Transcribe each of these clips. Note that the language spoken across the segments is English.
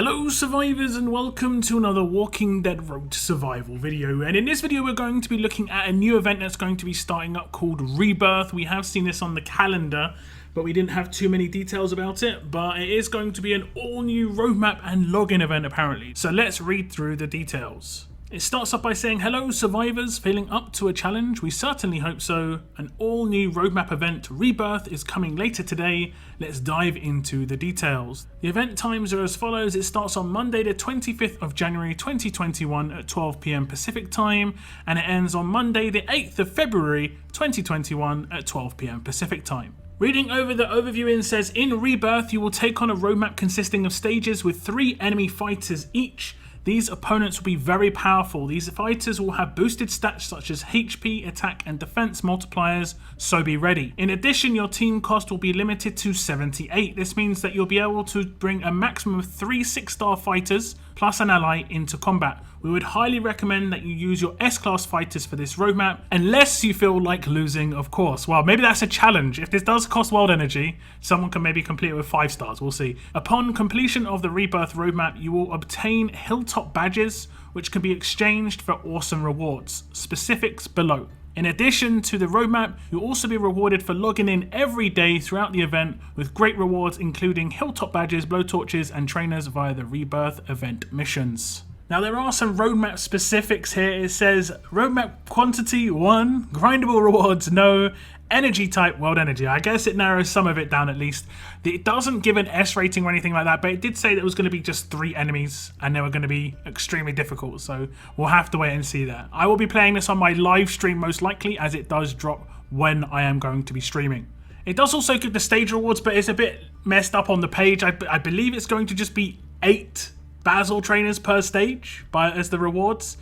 Hello survivors and welcome to another Walking Dead Road to Survival video, and in this video we're going to be looking at a new event that's going to be starting up called Rebirth. We have seen this on the calendar but we didn't have too many details about it, but it is going to be an all new roadmap and login event apparently. So let's read through the details. It starts off by saying, hello survivors, feeling up to a challenge? We certainly hope so. An all new roadmap event, Rebirth, is coming later today. Let's dive into the details. The event times are as follows. It starts on Monday the 25th of January 2021 at 12 PM Pacific time, and it ends on Monday the 8th of February 2021 at 12 PM Pacific time. Reading over the overview, it says, in Rebirth you will take on a roadmap consisting of stages with 3 enemy fighters each. These opponents will be very powerful. These fighters will have boosted stats such as HP, attack and defense multipliers, so be ready. In addition, your team cost will be limited to 78. This means that you'll be able to bring a maximum of 3 6-star fighters plus an ally into combat. We would highly recommend that you use your S-class fighters for this roadmap, unless you feel like losing, of course. Well, maybe that's a challenge. If this does cost world energy, someone can maybe complete it with 5 stars, we'll see. Upon completion of the Rebirth roadmap, you will obtain Hilltop badges, which can be exchanged for awesome rewards. Specifics below. In addition to the roadmap, you'll also be rewarded for logging in every day throughout the event with great rewards including Hilltop badges, blowtorches and trainers via the Rebirth event missions. Now there are some roadmap specifics here. It says roadmap quantity 1, grindable rewards no, energy type world energy. I guess it narrows some of it down at least. It doesn't give an S rating or anything like that, but it did say that it was going to be just 3 enemies and they were going to be extremely difficult, so we'll have to wait and see that. I will be playing this on my live stream most likely, as it does drop when I am going to be streaming. It does also give the stage rewards, but it's a bit messed up on the page. I believe it's going to just be 8 Basil trainers per stage as the rewards,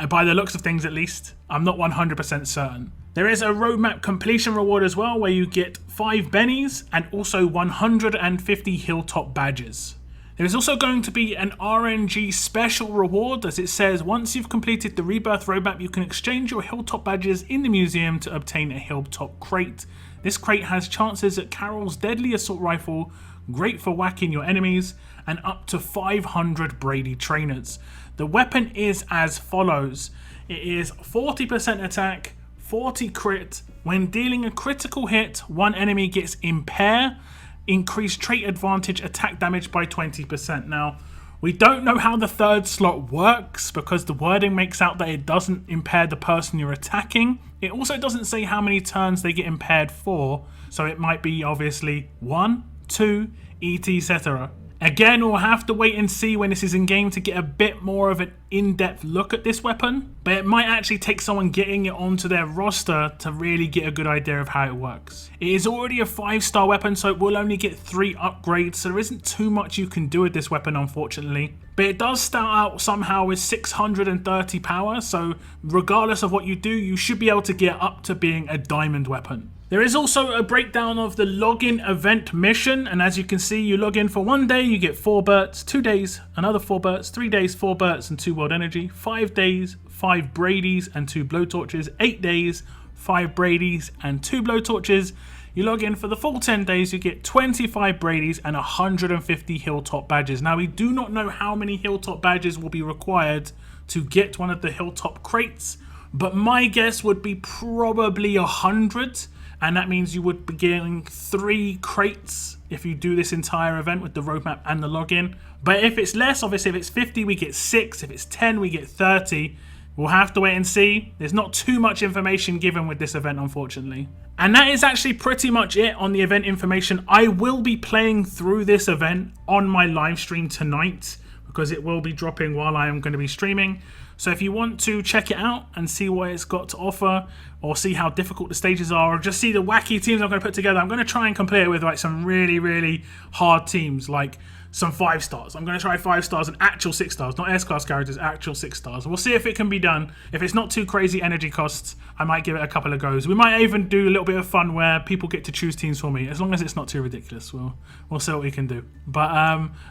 by the looks of things at least. I'm not 100% certain. There is a roadmap completion reward as well, where you get 5 bennies and also 150 Hilltop badges. There is also going to be an RNG special reward, as it says once you've completed the Rebirth roadmap you can exchange your Hilltop badges in the museum to obtain a Hilltop crate. This crate has chances at Carol's deadly assault rifle, great for whacking your enemies, and up to 500 Brady trainers. The weapon is as follows. It is 40% attack, 40 crit. When dealing a critical hit, one enemy gets impair, increased trait advantage attack damage by 20%. Now, we don't know how the 3rd slot works because the wording makes out that it doesn't impair the person you're attacking. It also doesn't say how many turns they get impaired for, so it might be obviously 1, 2, etc. Again, we'll have to wait and see when this is in game to get a bit more of an in-depth look at this weapon, but it might actually take someone getting it onto their roster to really get a good idea of how it works. It is already a 5-star weapon, so it will only get 3 upgrades, so there isn't too much you can do with this weapon unfortunately. But it does start out somehow with 630 power, so regardless of what you do, you should be able to get up to being a diamond weapon. There is also a breakdown of the login event mission, and as you can see, you log in for 1 day, you get 4 Berts, 2 days, another 4 Berts, 3 days, 4 Berts and 2 world energy, 5 days, 5 Bradys and 2 blowtorches, 8 days, 5 Bradys and 2 blowtorches. You log in for the full 10 days, you get 25 Bradys and 150 Hilltop badges. Now we do not know how many Hilltop badges will be required to get one of the Hilltop crates, but my guess would be probably 100. And that means you would be getting 3 crates if you do this entire event with the roadmap and the login. But if it's less, obviously if it's 50 we get 6, if it's 10 we get 30. We'll have to wait and see. There's not too much information given with this event unfortunately. And that is actually pretty much it on the event information. I will be playing through this event on my live stream tonight, because it will be dropping while I am going to be streaming. So if you want to check it out and see what it's got to offer, or see how difficult the stages are, or just see the wacky teams I'm going to put together, I'm going to try and compare it with like some really hard teams, like some 5 stars. I'm going to try 5 stars and actual 6 stars, not S-class characters, actual 6 stars. We'll see if it can be done. If it's not too crazy energy costs, I might give it a couple of goes. We might even do a little bit of fun where people get to choose teams for me, as long as it's not too ridiculous. We'll see what we can do. But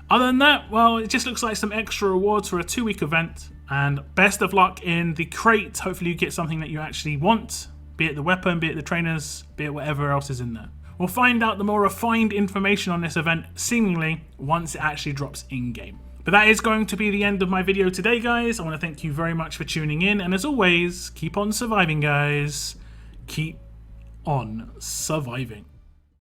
other than that, well, it just looks like some extra rewards for a 2-week event. And best of luck in the crate. Hopefully you get something that you actually want, be it the weapon, be it the trainers, be it whatever else is in there. We'll find out the more refined information on this event seemingly once it actually drops in game. But that is going to be the end of my video today, guys. I want to thank you very much for tuning in, and as always, keep on surviving, guys. Keep on surviving.